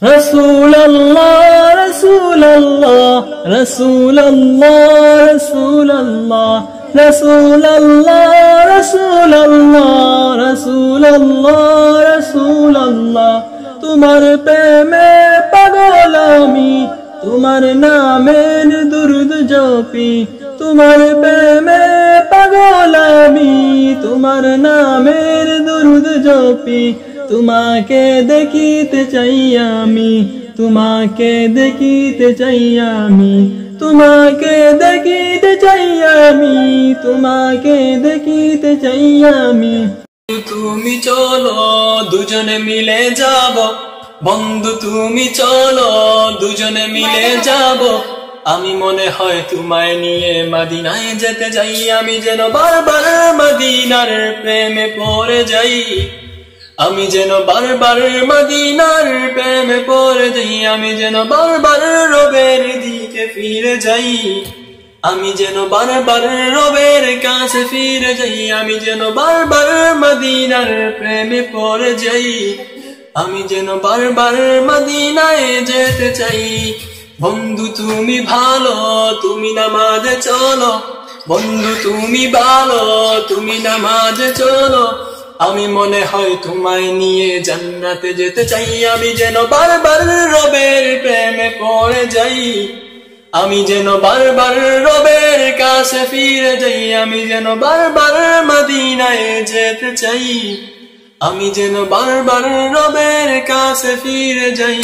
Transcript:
Rasulallah, Rasulallah, Rasulallah, Rasulallah, Rasulallah, Rasulallah, Rasulallah, Rasulallah, তোমার প্রেমে পাগল আমি, তোমার নামের দুরূদ জপি, তোমার প্রেমে পাগল আমি, তোমার নামের দুরূদ জপি, তোমাকে দেখিতে চাই আমি, তোমাকে দেখিতে চাই আমি, তোমাকে দেখিতে চাই আমি, তোমাকে দেখিতে চাই আমি। তুমি চলো দুজনে মিলে যাব, বন্ধু তুমি চলো দুজনে মিলে যাব, আমি মনে হয় তোমায় নিয়ে মদিনায় যেতে যাই, আমি যেন বারবার মদিনার প্রেমে পড়ে যাই, আমি যেন বারবার মদিনার প্রেমে পড়ে যাই, আমি যেন বারবার রবের দিকে ফিরে যাই, আমি যেন বারবার রবের কাছে ফিরে যাই, আমি যেন বারবার মদিনার প্রেমে পড়ে যাই, আমি যেন বারবার মদিনায় যেতে চাই। বন্ধু তুমি ভালো, তুমি নামাজে চলো, বন্ধু তুমি ভালো, তুমি নামাজে চলো, আমি মনে হয় তোমায় নিয়ে জান্নাতে যেতে চাই, আমি যেন বারবার রবের প্রেমে পড়ে যাই, আমি যেন বারবার রবের কাছে ফিরে যাই, আমি যেন বারবার মদিনায় যেতে চাই, আমি যেন বারবার রবের কাছে ফিরে যাই।